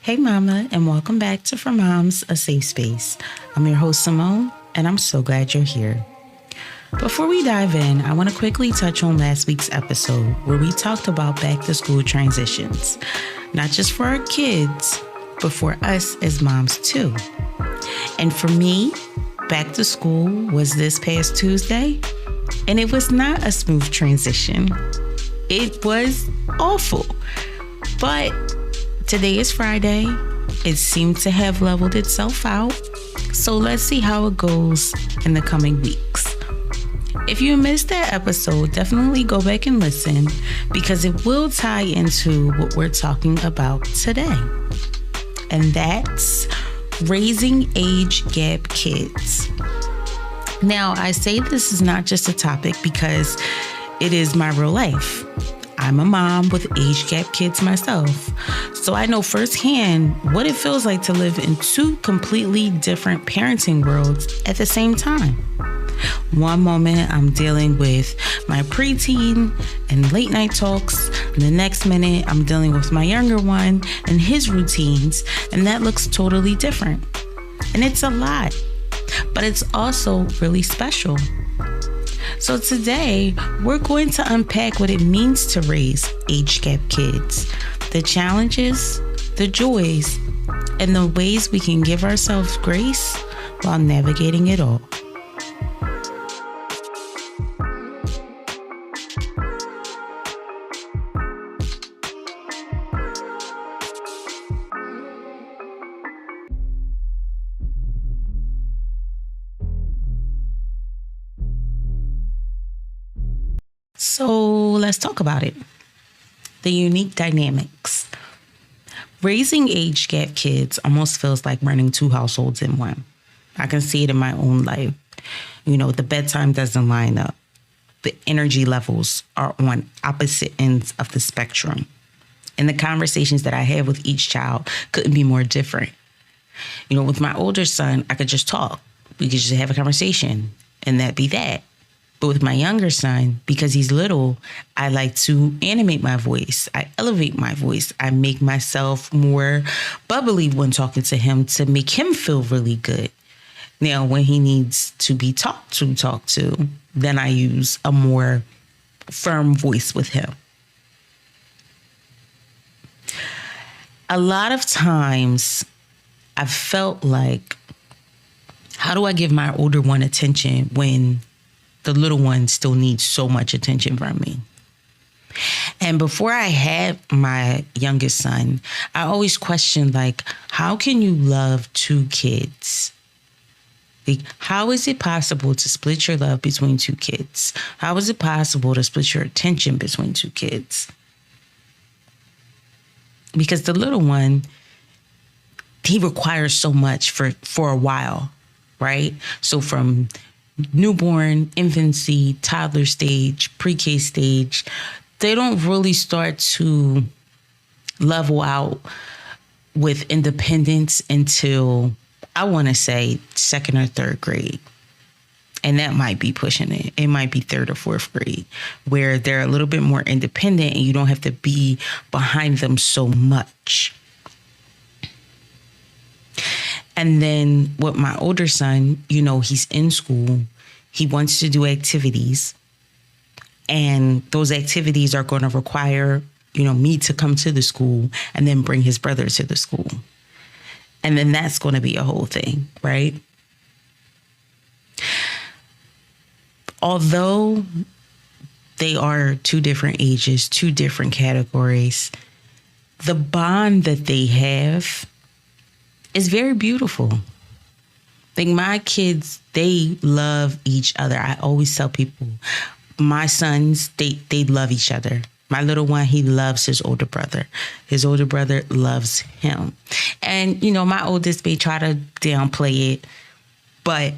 Hey, Mama, and welcome back to For Moms, a Safe Space. I'm your host, Simone, and I'm so glad you're here. Before we dive in, I want to quickly touch on last week's episode where we talked about back to school transitions, not just for our kids, but for us as moms too. And for me, back to school was this past Tuesday, and it was not a smooth transition. It was awful, but today is Friday. It seemed to have leveled itself out. So let's see how it goes in the coming weeks. If you missed that episode, definitely go back and listen because it will tie into what we're talking about today. And that's raising age gap kids. Now, I say this is not just a topic because it is my real life. I'm a mom with age gap kids myself, so I know firsthand what it feels like to live in two completely different parenting worlds at the same time. One moment I'm dealing with my preteen and late night talks, and the next minute I'm dealing with my younger one and his routines, and that looks totally different. And it's a lot, but it's also really special. So today, we're going to unpack what it means to raise age gap kids, the challenges, the joys, and the ways we can give ourselves grace while navigating it all. So let's talk about it. The unique dynamics. Raising age gap kids almost feels like running two households in one. I can see it in my own life. The bedtime doesn't line up. The energy levels are on opposite ends of the spectrum. And the conversations that I have with each child couldn't be more different. With my older son, I could just talk. We could just have a conversation and that be that. But with my younger son, because he's little, I like to animate my voice. I elevate my voice. I make myself more bubbly when talking to him to make him feel really good. Now, when he needs to be talked to, then I use a more firm voice with him. A lot of times I've felt like, how do I give my older one attention when the little one still needs so much attention from me? And before I had my youngest son, I always questioned, how can you love two kids? How is it possible to split your love between two kids? How is it possible to split your attention between two kids? Because the little one, he requires so much for a while, right? So from newborn, infancy, toddler stage, pre-K stage, they don't really start to level out with independence until, I want to say, second or third grade. And that might be pushing it. It might be third or fourth grade, where they're a little bit more independent and you don't have to be behind them so much. And then with my older son, he's in school. He wants to do activities. And those activities are going to require, me to come to the school and then bring his brother to the school. And then that's going to be a whole thing, right? Although they are two different ages, two different categories, the bond that they have is very beautiful. My kids, they love each other. I always tell people, my sons, they love each other. My little one, he loves his older brother. His older brother loves him. And, my oldest may try to downplay it, but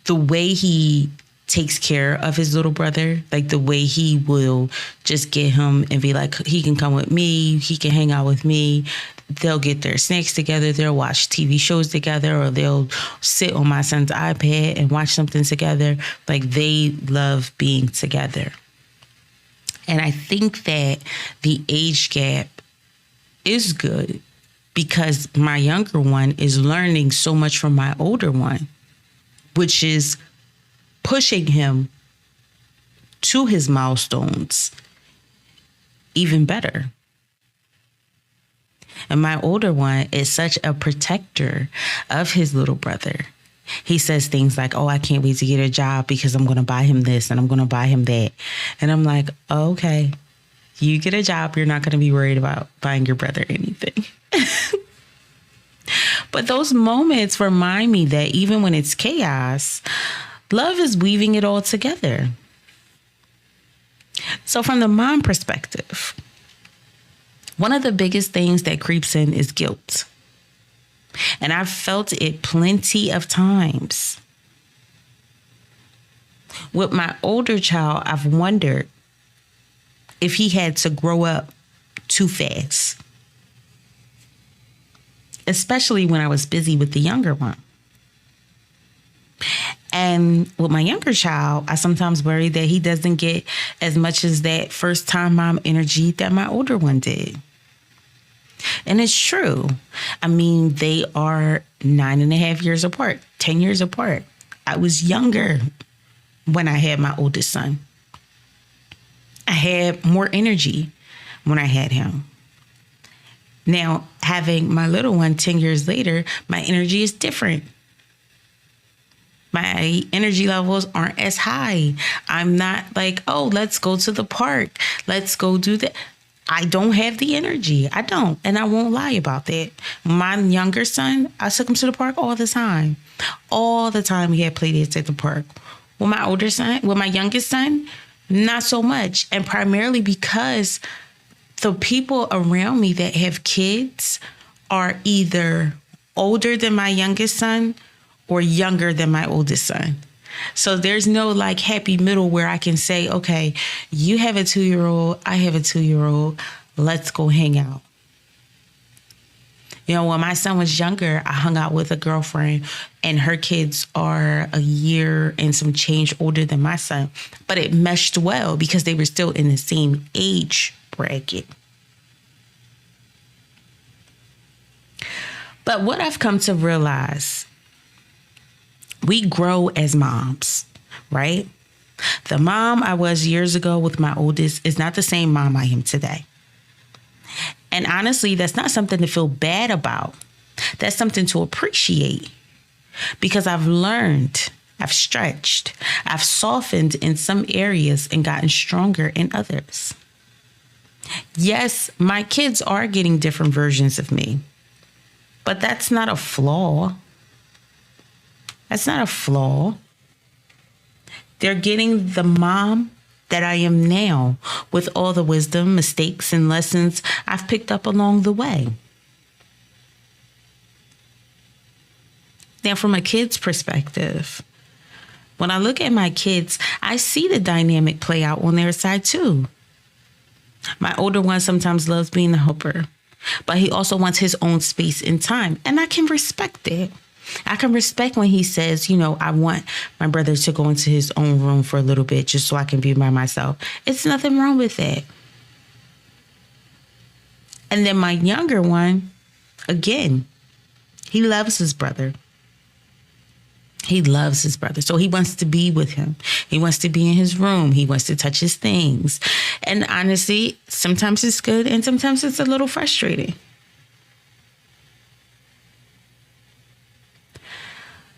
the way he takes care of his little brother, the way he will just get him and be like, he can come with me, he can hang out with me. They'll get their snacks together. They'll watch TV shows together, or they'll sit on my son's iPad and watch something together. They love being together. And I think that the age gap is good. because my younger one is learning so much from my older one, which is pushing him to his milestones even better. And my older one is such a protector of his little brother. He says things like, oh, I can't wait to get a job because I'm going to buy him this and I'm going to buy him that. And I'm like, oh, okay, you get a job. You're not going to be worried about buying your brother anything. But those moments remind me that even when it's chaos, love is weaving it all together. So from the mom perspective, one of the biggest things that creeps in is guilt. And I've felt it plenty of times. With my older child, I've wondered if he had to grow up too fast, especially when I was busy with the younger one. And with my younger child, I sometimes worry that he doesn't get as much as that first time mom energy that my older one did. And it's true. I mean, they are 9.5 years apart, 10 years apart. I was younger when I had my oldest son. I had more energy when I had him. Now, having my little one 10 years later, my energy is different. My energy levels aren't as high. I'm not like, oh, let's go to the park. Let's go do that. I don't have the energy. I don't. And I won't lie about that. My younger son, I took him to the park all the time. All the time we had play dates at the park. With my older son, with my youngest son, not so much. And primarily because the people around me that have kids are either older than my youngest son or younger than my oldest son. So there's no like happy middle where I can say, okay, you have a 2-year-old, I have a 2-year-old, let's go hang out. You know, when my son was younger, I hung out with a girlfriend and her kids are a year and some change older than my son. But it meshed well because they were still in the same age bracket. But what I've come to realize, we grow as moms, right? The mom I was years ago with my oldest is not the same mom I am today. And honestly, that's not something to feel bad about. That's something to appreciate because I've learned, I've stretched, I've softened in some areas and gotten stronger in others. Yes, my kids are getting different versions of me, but that's not a flaw. That's not a flaw. They're getting the mom that I am now with all the wisdom, mistakes, and lessons I've picked up along the way. Now, from a kid's perspective, when I look at my kids, I see the dynamic play out on their side too. My older one sometimes loves being the helper, but he also wants his own space and time, and I can respect that. I can respect when he says, you know, I want my brother to go into his own room for a little bit just so I can be by myself. It's nothing wrong with that. And then my younger one, again, he loves his brother. He loves his brother. So he wants to be with him. He wants to be in his room. He wants to touch his things. And honestly, sometimes it's good and sometimes it's a little frustrating.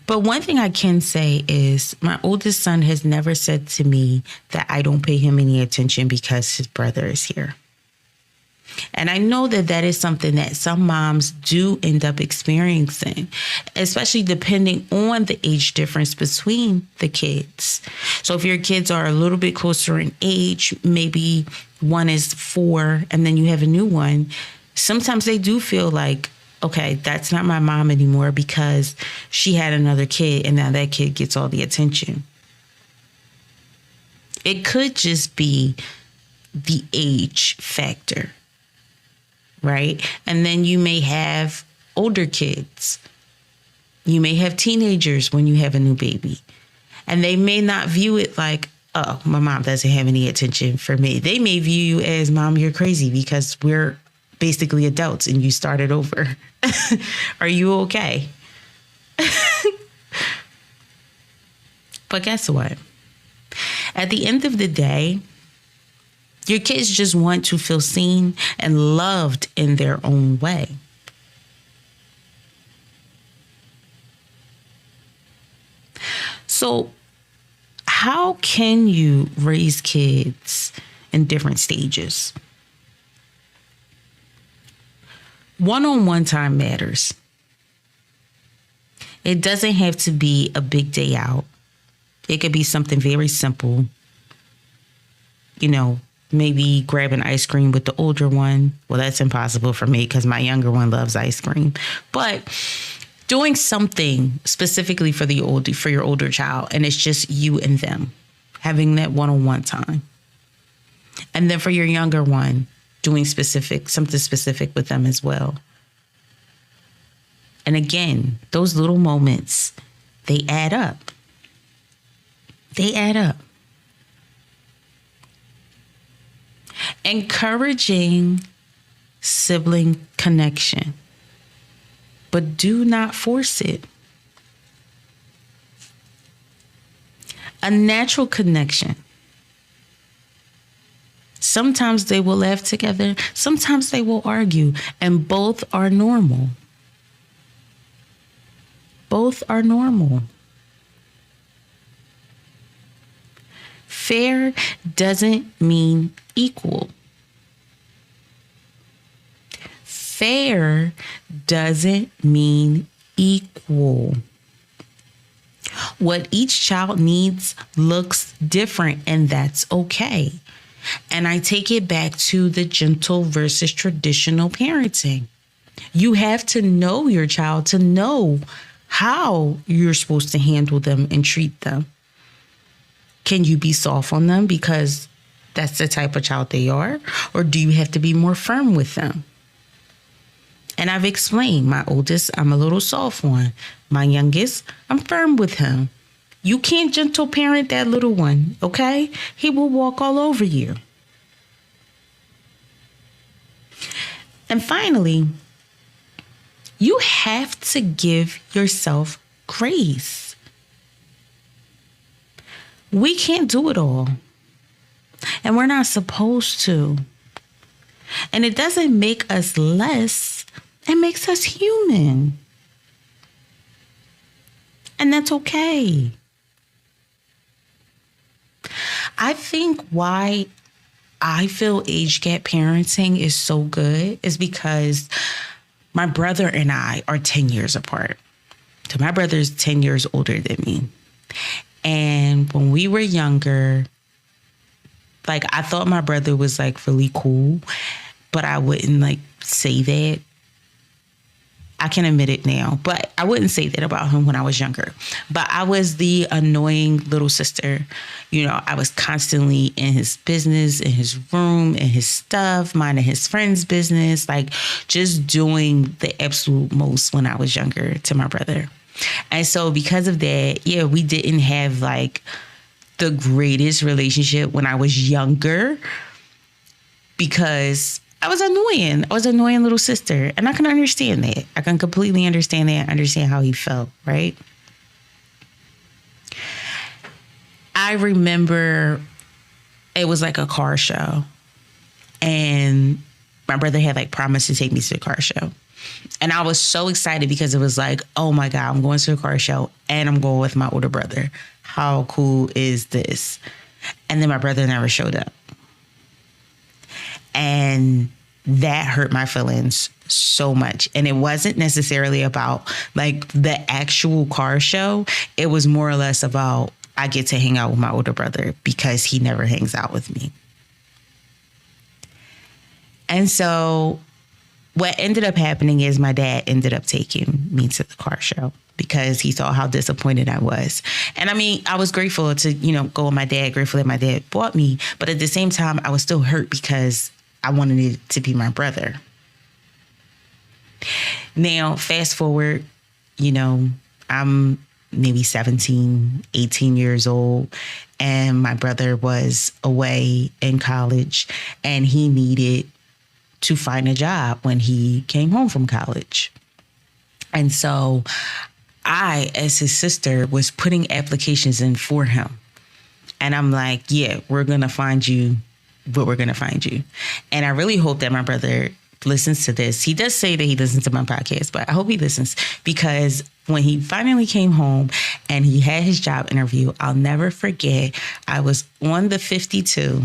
But one thing I can say is my oldest son has never said to me that I don't pay him any attention because his brother is here. And I know that that is something that some moms do end up experiencing, especially depending on the age difference between the kids. So if your kids are a little bit closer in age, maybe one is 4 and then you have a new one, sometimes they do feel like, okay, that's not my mom anymore because she had another kid and now that kid gets all the attention. It could just be the age factor, right? And then you may have older kids. You may have teenagers when you have a new baby. And they may not view it like, oh, my mom doesn't have any attention for me. They may view you as, Mom, you're crazy because we're basically adults and you started over. Are you okay? But guess what? At the end of the day, your kids just want to feel seen and loved in their own way. So, how can you raise kids in different stages? One-on-one time matters. It doesn't have to be a big day out. It could be something very simple. Maybe grab an ice cream with the older one. Well, that's impossible for me because my younger one loves ice cream. But doing something specifically for your older child, and it's just you and them, having that one-on-one time. And then for your younger one, doing something specific with them as well. And again, those little moments, they add up. They add up. Encouraging sibling connection, but do not force it. A natural connection. Sometimes they will laugh together. Sometimes they will argue, and both are normal. Both are normal. Fair doesn't mean equal. Fair doesn't mean equal. What each child needs looks different, and that's okay. And I take it back to the gentle versus traditional parenting. You have to know your child to know how you're supposed to handle them and treat them. Can you be soft on them because that's the type of child they are? Or do you have to be more firm with them? And I've explained, my oldest, I'm a little soft on. My youngest, I'm firm with him. You can't gentle parent that little one, okay? He will walk all over you. And finally, you have to give yourself grace. We can't do it all. And we're not supposed to. And it doesn't make us less. It makes us human. And that's okay. I think why I feel age gap parenting is so good is because my brother and I are 10 years apart. So my brother's 10 years older than me. And when we were younger, I thought my brother was really cool, but I wouldn't say that. I can admit it now, but I wouldn't say that about him when I was younger. But I was the annoying little sister. I was constantly in his business, in his room, in his stuff, minding his friend's business, just doing the absolute most when I was younger to my brother. And so because of that, we didn't have the greatest relationship when I was younger because I was annoying. I was an annoying little sister. And I can understand that. I can completely understand that. Understand how he felt, right? I remember it was a car show. And my brother had promised to take me to the car show. And I was so excited because it was oh my God, I'm going to a car show and I'm going with my older brother. How cool is this? And then my brother never showed up. And that hurt my feelings so much. And it wasn't necessarily about the actual car show. It was more or less about I get to hang out with my older brother because he never hangs out with me. And so what ended up happening is my dad ended up taking me to the car show because he saw how disappointed I was. And I was grateful to, go with my dad, grateful that my dad bought me. But at the same time, I was still hurt because I wanted it to be my brother. Now, fast forward, I'm maybe 17, 18 years old, and my brother was away in college, and he needed to find a job when he came home from college. And so I, as his sister, was putting applications in for him. And I'm like, yeah, we're going to find you, but we're going to find you. And I really hope that my brother listens to this. He does say that he listens to my podcast, but I hope he listens, because when he finally came home and he had his job interview, I'll never forget, I was on the 52.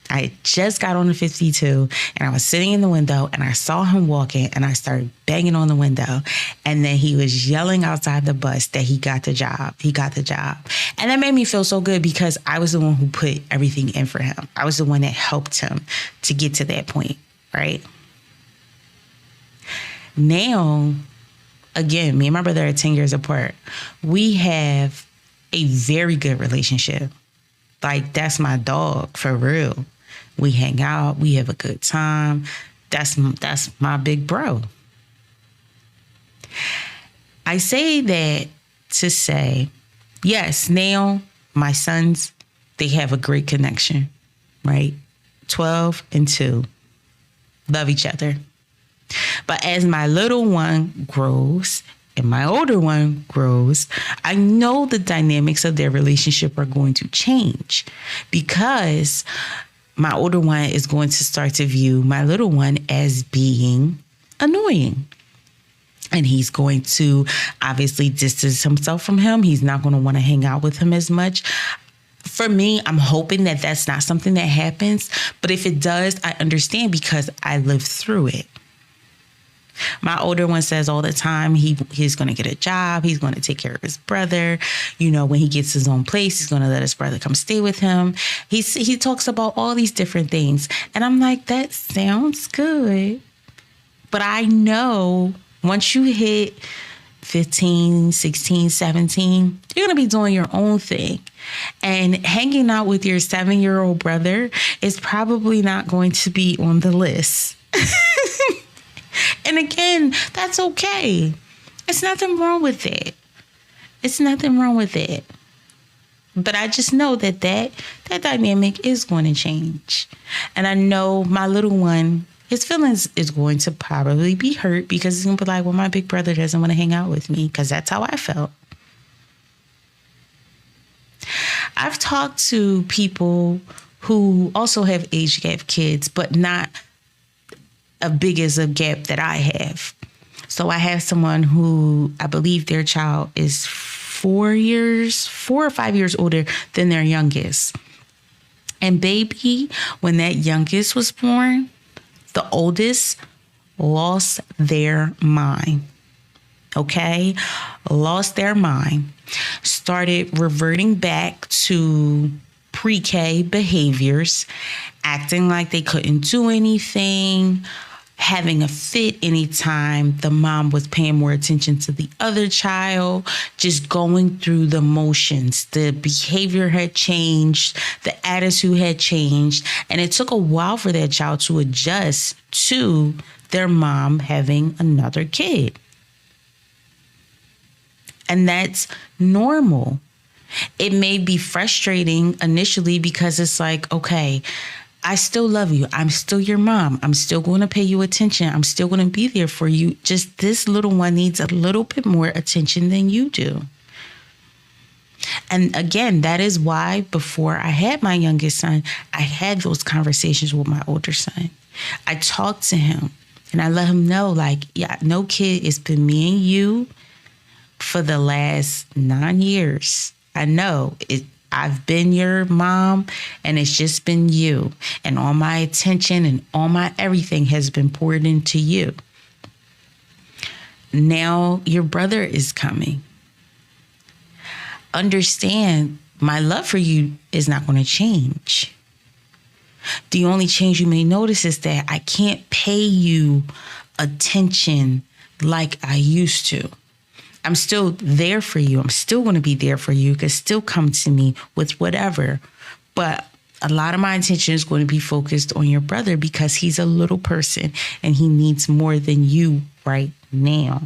I had just got on the 52 and I was sitting in the window and I saw him walking and I started banging on the window. And then he was yelling outside the bus that he got the job. He got the job. And that made me feel so good, because I was the one who put everything in for him. I was the one that helped him to get to that point, right? Now, again, me and my brother are 10 years apart. We have a very good relationship. Like, that's my dog, for real. We hang out. We have a good time. That's my big bro. I say that to say, yes, now my sons, they have a great connection, right? 12 and 2 love each other. But as my little one grows and my older one grows, I know the dynamics of their relationship are going to change, because my older one is going to start to view my little one as being annoying. And he's going to obviously distance himself from him. He's not going to want to hang out with him as much. For me, I'm hoping that that's not something that happens. But if it does, I understand, because I lived through it. My older one says all the time he's going to get a job. He's going to take care of his brother. You know, when he gets his own place, he's going to let his brother come stay with him. He talks about all these different things. And I'm like, that sounds good. But I know once you hit 15, 16, 17, you're going to be doing your own thing. And hanging out with your 7-year-old brother is probably not going to be on the list. And again, that's okay. It's nothing wrong with it. It's nothing wrong with it. But I just know that dynamic is going to change. And I know my little one, his feelings is going to probably be hurt, because he's going to be like, well, my big brother doesn't want to hang out with me, because that's how I felt. I've talked to people who also have age gap kids, but not as big as a gap that I have. So I have someone who, I believe their child is 4 or 5 years older than their youngest. And baby, when that youngest was born, the oldest lost their mind. Okay? Lost their mind. Started reverting back to pre-K behaviors, acting like they couldn't do anything, having a fit anytime the mom was paying more attention to the other child, just going through the motions. The behavior had changed, the attitude had changed, and it took a while for that child to adjust to their mom having another kid. And that's normal. It may be frustrating initially, because it's like, okay, I still love you. I'm still your mom. I'm still going to pay you attention. I'm still going to be there for you. Just this little one needs a little bit more attention than you do. And again, that is why before I had my youngest son, I had those conversations with my older son. I talked to him and I let him know, like, yeah, no kid, it's been me and you for the last 9 years. I know it. I've been your mom, and it's just been you. And all my attention and all my everything has been poured into you. Now your brother is coming. Understand, my love for you is not going to change. The only change you may notice is that I can't pay you attention like I used to. I'm still there for you. I'm still going to be there for you. You can still come to me with whatever. But a lot of my attention is going to be focused on your brother, because he's a little person and he needs more than you right now.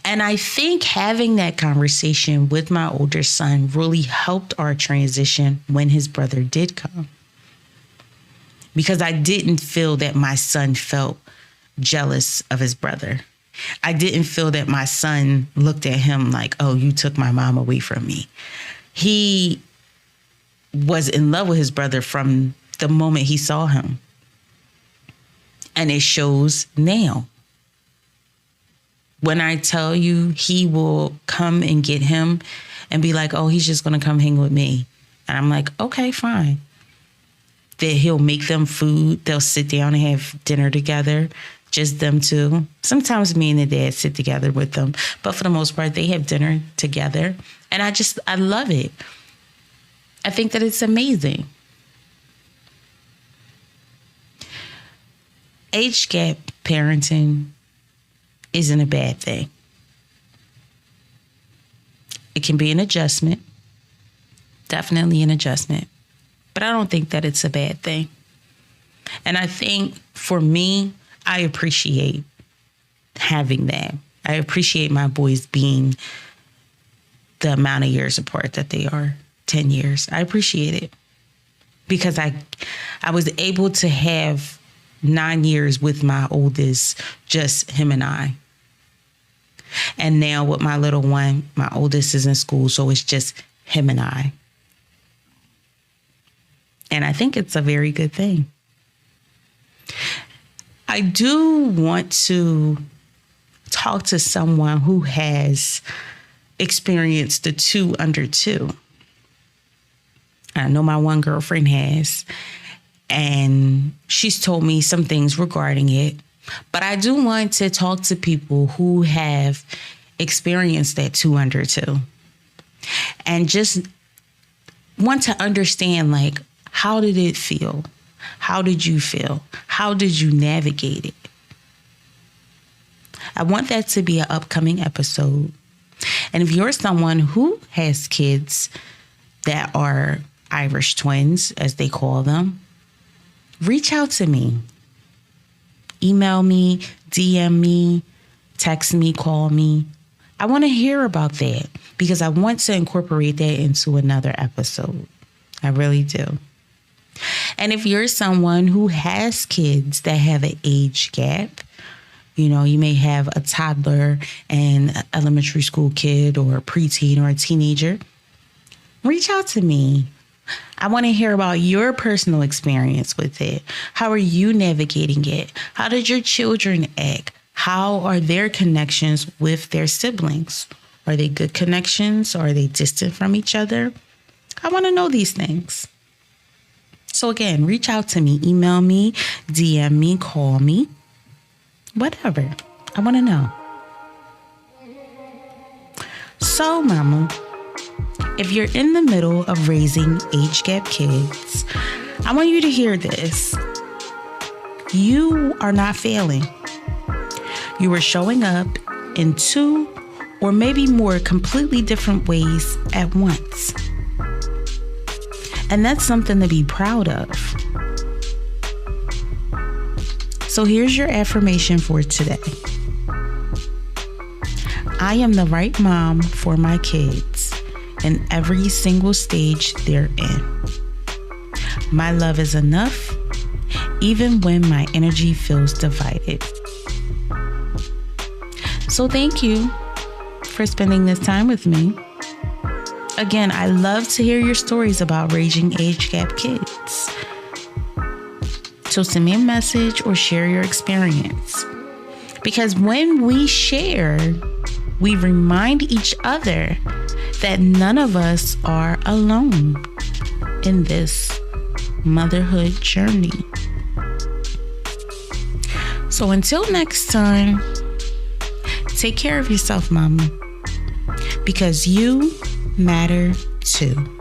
And I think having that conversation with my older son really helped our transition when his brother did come. because I didn't feel that my son felt jealous of his brother. I didn't feel that my son looked at him like, oh, you took my mom away from me. He was in love with his brother from the moment he saw him. And it shows now. When I tell you he will come and get him and be like, oh, he's just going to come hang with me. And I'm like, okay, fine. That he'll make them food. They'll sit down and have dinner together. Just them two. Sometimes me and the dad sit together with them. But for the most part, they have dinner together. And I love it. I think that it's amazing. Age gap parenting isn't a bad thing. It can be an adjustment. Definitely an adjustment. But I don't think that it's a bad thing. And I think for me, I appreciate having that. I appreciate my boys being the amount of years apart that they are, 10 years. I appreciate it because I was able to have 9 years with my oldest, just him and I. And now with my little one, my oldest is in school, so it's just him and I. And I think it's a very good thing. I do want to talk to someone who has experienced the 2 under 2. I know my one girlfriend has, and she's told me some things regarding it. But I do want to talk to people who have experienced that 2 under 2 and just want to understand, like, how did it feel? How did you feel? How did you navigate it? I want that to be an upcoming episode. And if you're someone who has kids that are Irish twins, as they call them, reach out to me. Email me, DM me, text me, call me. I want to hear about that because I want to incorporate that into another episode. I really do. And if you're someone who has kids that have an age gap, you know, you may have a toddler and an elementary school kid or a preteen or a teenager, reach out to me. I want to hear about your personal experience with it. How are you navigating it? How did your children act? How are their connections with their siblings? Are they good connections? Or are they distant from each other? I want to know these things. So again, reach out to me, email me, DM me, call me, whatever. I want to know. So, mama, if you're in the middle of raising age gap kids, I want you to hear this. You are not failing. You are showing up in 2 or maybe more completely different ways at once. And that's something to be proud of. So here's your affirmation for today. I am the right mom for my kids in every single stage they're in. My love is enough, even when my energy feels divided. So thank you for spending this time with me. Again, I love to hear your stories about raising age gap kids. So send me a message or share your experience. Because when we share, we remind each other that none of us are alone in this motherhood journey. So until next time, take care of yourself, mama, because you matter too.